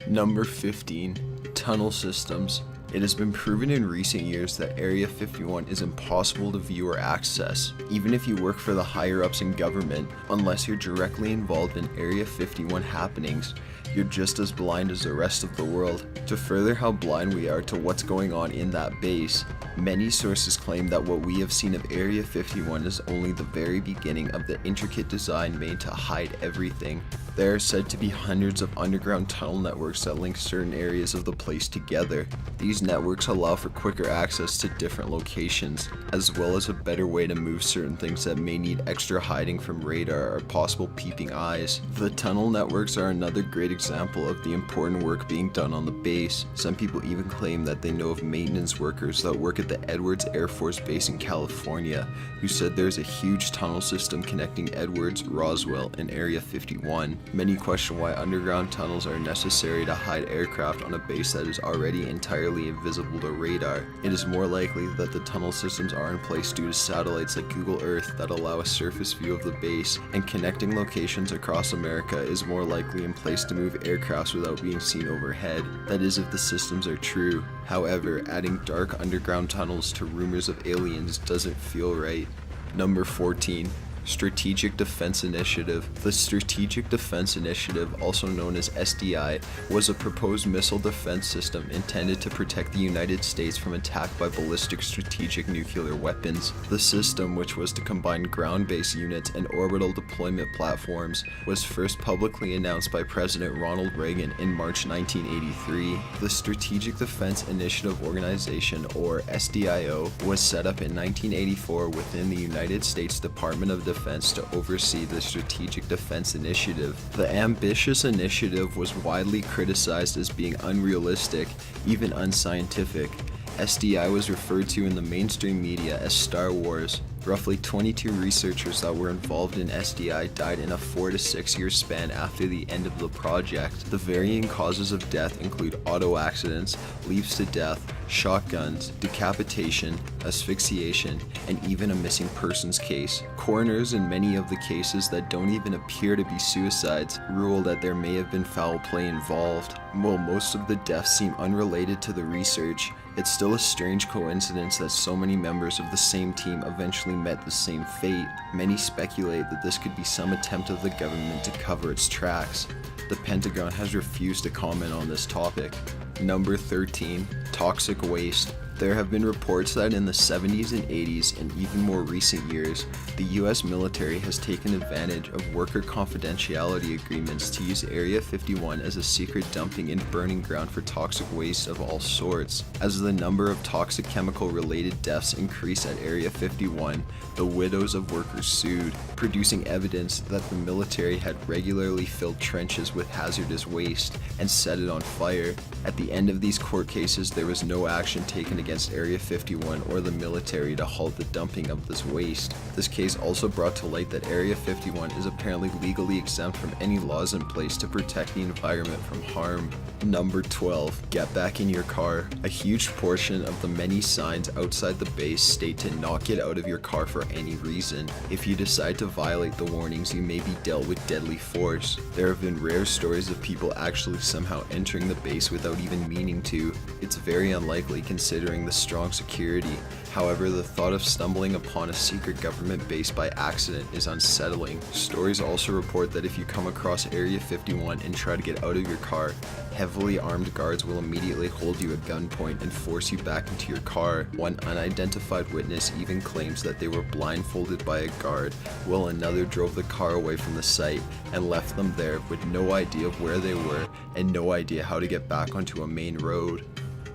Number 15. Tunnel systems. It has been proven in recent years that Area 51 is impossible to view or access, even if you work for the higher-ups in government. Unless you're directly involved in Area 51 happenings, you're just as blind as the rest of the world. To further how blind we are to what's going on in that base, many sources claim that what we have seen of Area 51 is only the very beginning of the intricate design made to hide everything. There are said to be hundreds of underground tunnel networks that link certain areas of the place together. These networks allow for quicker access to different locations, as well as a better way to move certain things that may need extra hiding from radar or possible peeping eyes. The tunnel networks are another great example of the important work being done on the base. Some people even claim that they know of maintenance workers that work at the Edwards Air Force Base in California, who said there's a huge tunnel system connecting Edwards, Roswell, and Area 51. Many question why underground tunnels are necessary to hide aircraft on a base that is already entirely invisible to radar. It is more likely that the tunnel systems are in place due to satellites like Google Earth that allow a surface view of the base, and connecting locations across America is more likely in place to move aircrafts without being seen overhead. That is if the systems are true. However, adding dark underground tunnels to rumors of aliens doesn't feel right. Number 14. Strategic Defense Initiative. The Strategic Defense Initiative, also known as SDI, was a proposed missile defense system intended to protect the United States from attack by ballistic strategic nuclear weapons. The system, which was to combine ground-based units and orbital deployment platforms, was first publicly announced by President Ronald Reagan in March 1983. The Strategic Defense Initiative Organization, or SDIO, was set up in 1984 within the United States Department of Defense to oversee the Strategic Defense Initiative. The ambitious initiative was widely criticized as being unrealistic, even unscientific. SDI was referred to in the mainstream media as Star Wars. Roughly 22 researchers that were involved in SDI died in a 4 to 6 year span after the end of the project. The varying causes of death include auto accidents, leaps to death, shotguns, decapitation, asphyxiation, and even a missing persons case. Coroners in many of the cases that don't even appear to be suicides rule that there may have been foul play involved. While most of the deaths seem unrelated to the research, it's still a strange coincidence that so many members of the same team eventually met the same fate. Many speculate that this could be some attempt of the government to cover its tracks. The Pentagon has refused to comment on this topic. Number 13. Toxic waste. There have been reports that in the 70s and 80s and even more recent years, the US military has taken advantage of worker confidentiality agreements to use Area 51 as a secret dumping and burning ground for toxic waste of all sorts. As the number of toxic chemical-related deaths increased at Area 51, the widows of workers sued, producing evidence that the military had regularly filled trenches with hazardous waste and set it on fire. At the end of these court cases, there was no action taken against Area 51 or the military to halt the dumping of this waste. This case also brought to light that Area 51 is apparently legally exempt from any laws in place to protect the environment from harm. Number 12. Get back in your car. A huge portion of the many signs outside the base state to not get out of your car for any reason. If you decide to violate the warnings, you may be dealt with deadly force. There have been rare stories of people actually somehow entering the base without even meaning to. It's very unlikely considering the strong security. However, the thought of stumbling upon a secret government base by accident is unsettling. Stories also report that if you come across Area 51 and try to get out of your car, heavily armed guards will immediately hold you at gunpoint and force you back into your car. One unidentified witness even claims that they were blindfolded by a guard, while another drove the car away from the site and left them there with no idea of where they were and no idea how to get back onto a main road.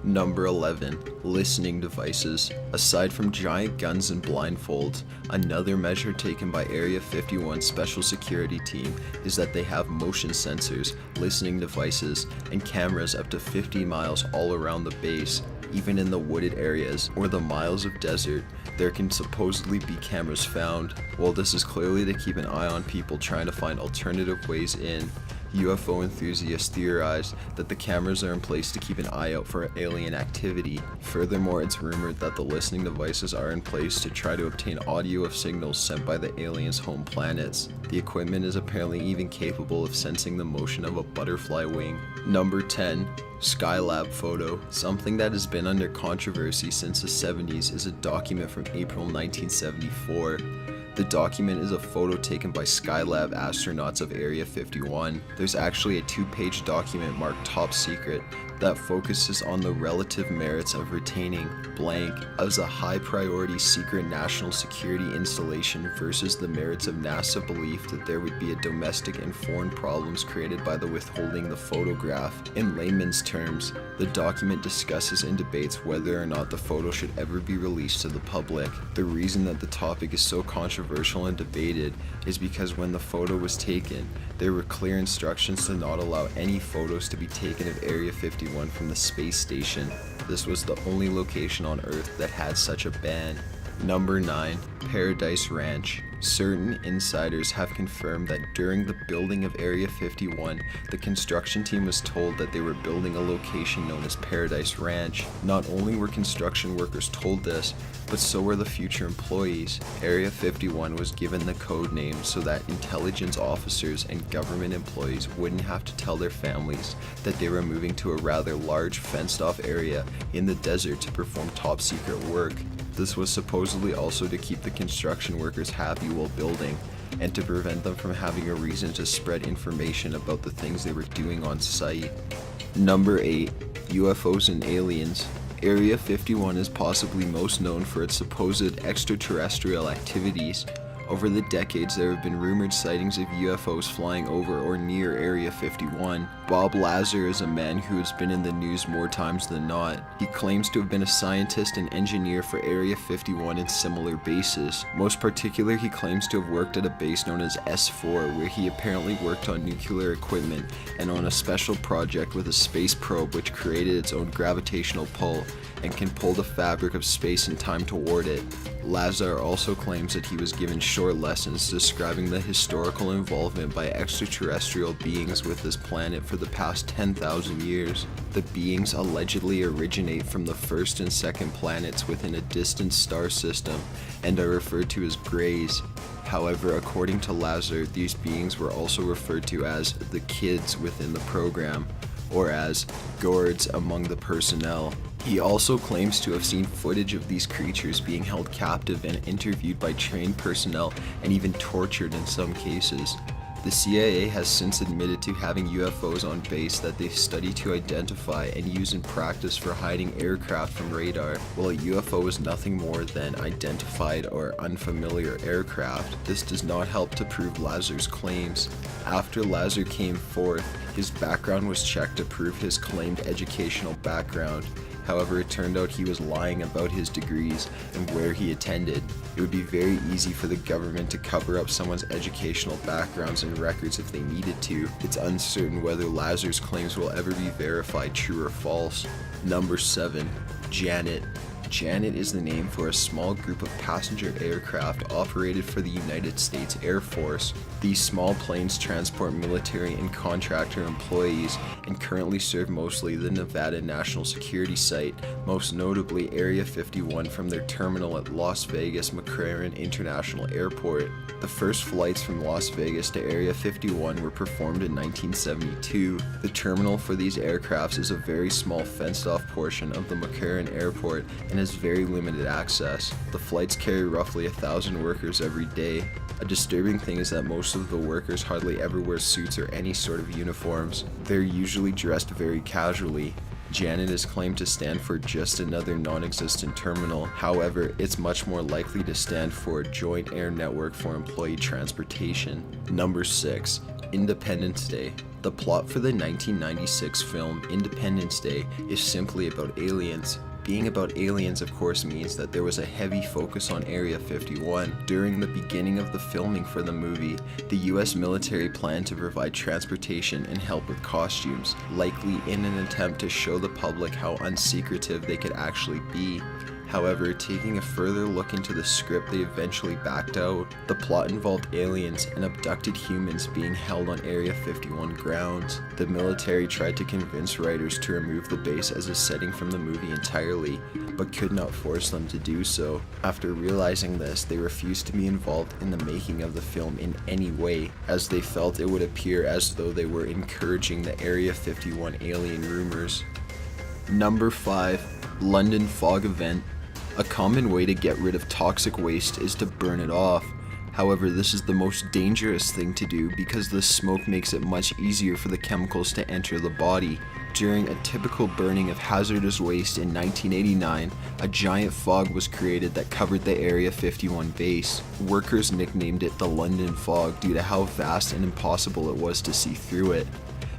Number 11. Listening devices. Aside from giant guns and blindfolds, another measure taken by Area 51 Special Security Team is that they have motion sensors, listening devices, and cameras up to 50 miles all around the base. Even in the wooded areas or the miles of desert, there can supposedly be cameras found. While this is clearly to keep an eye on people trying to find alternative ways in, UFO enthusiasts theorize that the cameras are in place to keep an eye out for alien activity. Furthermore, it's rumored that the listening devices are in place to try to obtain audio of signals sent by the aliens' home planets. The equipment is apparently even capable of sensing the motion of a butterfly wing. Number 10. Skylab photo. Something that has been under controversy since the 70s is a document from April 1974. The document is a photo taken by Skylab astronauts of Area 51. There's actually a 2-page document marked Top Secret that focuses on the relative merits of retaining blank as a high-priority secret national security installation versus the merits of NASA belief that there would be a domestic and foreign problems created by the withholding the photograph. In layman's terms, the document discusses and debates whether or not the photo should ever be released to the public. The reason that the topic is so controversial and debated is because when the photo was taken, there were clear instructions to not allow any photos to be taken of Area 51 from the space station. This was the only location on Earth that had such a ban. Number 9. Paradise Ranch. Certain insiders have confirmed that during the building of Area 51, the construction team was told that they were building a location known as Paradise Ranch. Not only were construction workers told this, but so were the future employees. Area 51 was given the code name so that intelligence officers and government employees wouldn't have to tell their families that they were moving to a rather large fenced-off area in the desert to perform top-secret work. This was supposedly also to keep the construction workers happy while building, and to prevent them from having a reason to spread information about the things they were doing on site. Number 8. UFOs and aliens. Area 51 is possibly most known for its supposed extraterrestrial activities. Over the decades, there have been rumored sightings of UFOs flying over or near Area 51. Bob Lazar is a man who has been in the news more times than not. He claims to have been a scientist and engineer for Area 51 and similar bases. Most particular, he claims to have worked at a base known as S4, where he apparently worked on nuclear equipment and on a special project with a space probe which created its own gravitational pull and can pull the fabric of space and time toward it. Lazar also claims that he was given short lessons describing the historical involvement by extraterrestrial beings with this planet for the past 10,000 years. The beings allegedly originate from the first and second planets within a distant star system and are referred to as Greys. However, according to Lazar, these beings were also referred to as the kids within the program, or as gourds among the personnel. He also claims to have seen footage of these creatures being held captive and interviewed by trained personnel and even tortured in some cases. The CIA has since admitted to having UFOs on base that they study to identify and use in practice for hiding aircraft from radar. While a UFO is nothing more than identified or unfamiliar aircraft, this does not help to prove Lazar's claims. After Lazar came forth, his background was checked to prove his claimed educational background. However, it turned out he was lying about his degrees and where he attended. It would be very easy for the government to cover up someone's educational backgrounds and records if they needed to. It's uncertain whether Lazar's claims will ever be verified true or false. Number 7. Janet. Janet is the name for a small group of passenger aircraft operated for the United States Air Force. These small planes transport military and contractor employees and currently serve mostly the Nevada National Security Site, most notably Area 51 from their terminal at Las Vegas McCarran International Airport. The first flights from Las Vegas to Area 51 were performed in 1972. The terminal for these aircrafts is a very small fenced-off portion of the McCarran Airport and has very limited access. The flights carry roughly 1,000 workers every day. A disturbing thing is that most of the workers hardly ever wear suits or any sort of uniforms. They're usually dressed very casually. Janet is claimed to stand for just another non-existent terminal. However, it's much more likely to stand for a joint air network for employee transportation. Number 6. Independence Day. The plot for the 1996 film Independence Day is simply about aliens. Being about aliens, of course, means that there was a heavy focus on Area 51. During the beginning of the filming for the movie, the US military planned to provide transportation and help with costumes, likely in an attempt to show the public how unsecretive they could actually be. However, taking a further look into the script, they eventually backed out. The plot involved aliens and abducted humans being held on Area 51 grounds. The military tried to convince writers to remove the base as a setting from the movie entirely, but could not force them to do so. After realizing this, they refused to be involved in the making of the film in any way, as they felt it would appear as though they were encouraging the Area 51 alien rumors. Number 5. London Fog Event. A common way to get rid of toxic waste is to burn it off. However, this is the most dangerous thing to do because the smoke makes it much easier for the chemicals to enter the body. During a typical burning of hazardous waste in 1989, a giant fog was created that covered the Area 51 base. Workers nicknamed it the London Fog due to how vast and impossible it was to see through it.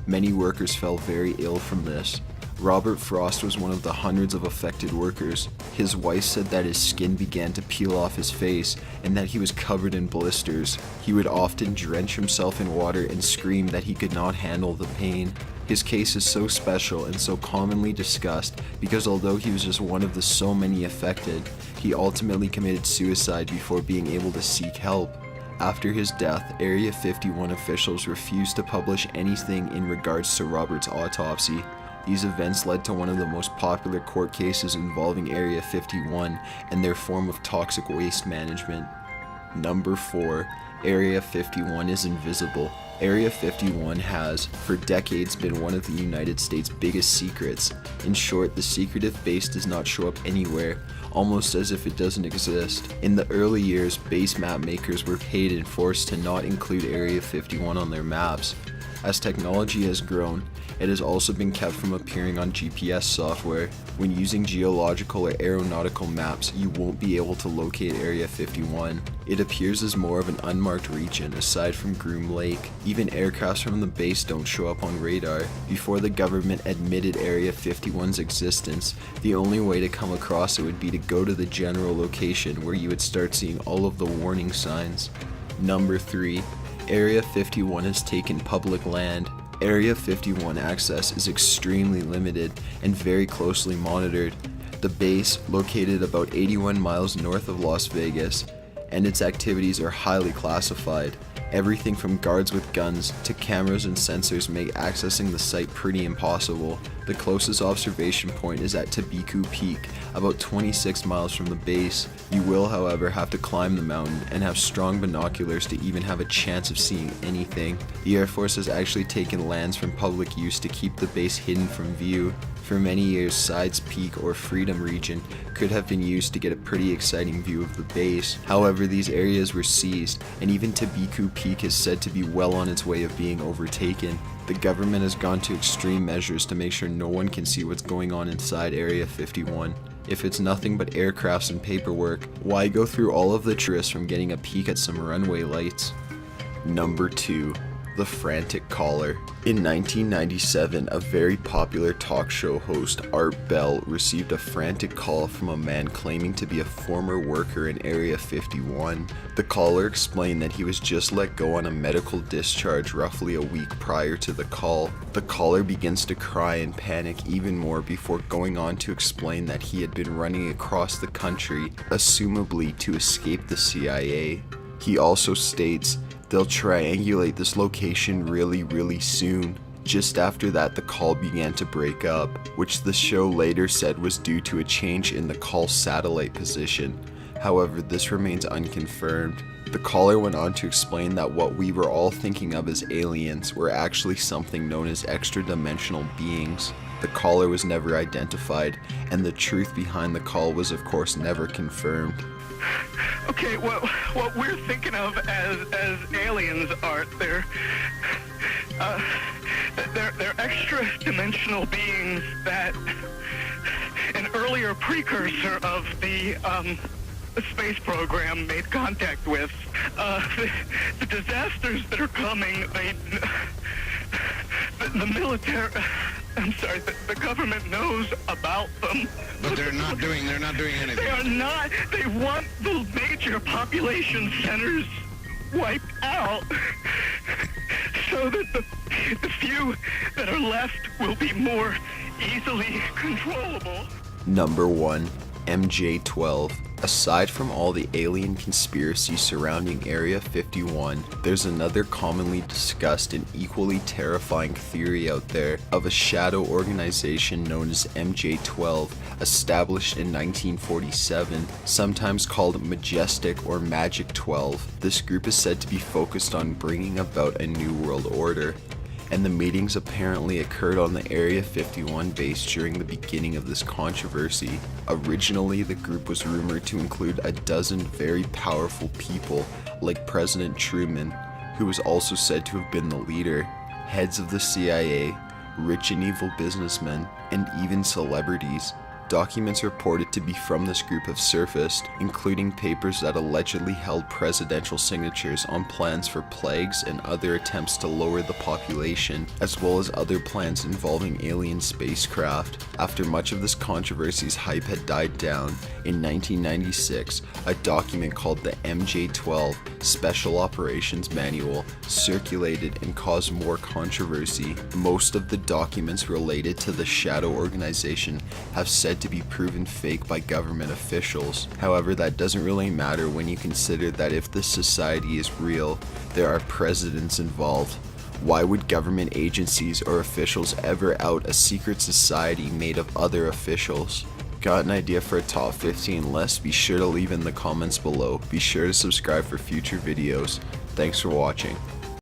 Many workers fell very ill from this. Robert Frost was one of the hundreds of affected workers. His wife said that his skin began to peel off his face and that he was covered in blisters. He would often drench himself in water and scream that he could not handle the pain. His case is so special and so commonly discussed because although he was just one of the so many affected, he ultimately committed suicide before being able to seek help. After his death, Area 51 officials refused to publish anything in regards to Robert's autopsy. These events led to one of the most popular court cases involving Area 51 and their form of toxic waste management. Number 4. Area 51 is invisible. Area 51 has, for decades, been one of the United States' biggest secrets. In short, the secretive base does not show up anywhere, almost as if it doesn't exist. In the early years, base map makers were paid and forced to not include Area 51 on their maps. As technology has grown, it has also been kept from appearing on GPS software. When using geological or aeronautical maps, you won't be able to locate Area 51. It appears as more of an unmarked region aside from Groom Lake. Even aircrafts from the base don't show up on radar. Before the government admitted Area 51's existence, the only way to come across it would be to go to the general location where you would start seeing all of the warning signs. Number 3. Area 51 has taken public land. Area 51 access is extremely limited and very closely monitored. The base, located about 81 miles north of Las Vegas, and its activities are highly classified. Everything from guards with guns to cameras and sensors make accessing the site pretty impossible. The closest observation point is at Tabiku Peak, about 26 miles from the base. You will, however, have to climb the mountain and have strong binoculars to even have a chance of seeing anything. The Air Force has actually taken lands from public use to keep the base hidden from view. For many years, Sides Peak or Freedom Region could have been used to get a pretty exciting view of the base. However, these areas were seized, and even Tabiku Peak is said to be well on its way of being overtaken. The government has gone to extreme measures to make sure no one can see what's going on inside Area 51. If it's nothing but aircrafts and paperwork, why go through all of the tourists from getting a peek at some runway lights? Number 2. The Frantic Caller. In 1997, a very popular talk show host, Art Bell, received a frantic call from a man claiming to be a former worker in Area 51. The caller explained that he was just let go on a medical discharge roughly a week prior to the call. The caller begins to cry and panic even more before going on to explain that he had been running across the country, assumably to escape the CIA. He also states, "They'll triangulate this location really soon." Just after that, the call began to break up, which the show later said was due to a change in the call satellite position. However, this remains unconfirmed. The caller went on to explain that what we were all thinking of as aliens were actually something known as extra-dimensional beings. The caller was never identified, and the truth behind the call was of course never confirmed. Okay, what we're thinking of as aliens, Art, they're extra-dimensional beings that an earlier precursor of the space program made contact with. The disasters that are coming, the military, the government knows about them. But they're not doing anything. They are not. They want the major population centers wiped out so that the few that are left will be more easily controllable. Number 1. MJ-12. Aside from all the alien conspiracies surrounding Area 51, there's another commonly discussed and equally terrifying theory out there of a shadow organization known as MJ-12, established in 1947, sometimes called Majestic or Magic 12. This group is said to be focused on bringing about a new world order, and the meetings apparently occurred on the Area 51 base during the beginning of this controversy. Originally, the group was rumored to include a dozen very powerful people, like President Truman, who was also said to have been the leader, heads of the CIA, rich and evil businessmen, and even celebrities. Documents reported to be from this group have surfaced, including papers that allegedly held presidential signatures on plans for plagues and other attempts to lower the population, as well as other plans involving alien spacecraft. After much of this controversy's hype had died down, in 1996, a document called the MJ-12 Special Operations Manual circulated and caused more controversy. Most of the documents related to the shadow organization have said to be proven fake by government officials. However, that doesn't really matter when you consider that if this society is real, there are presidents involved. Why would government agencies or officials ever out a secret society made of other officials? Got an idea for a top 15 list? Be sure to leave in the comments below. Be sure to subscribe for future videos. Thanks for watching.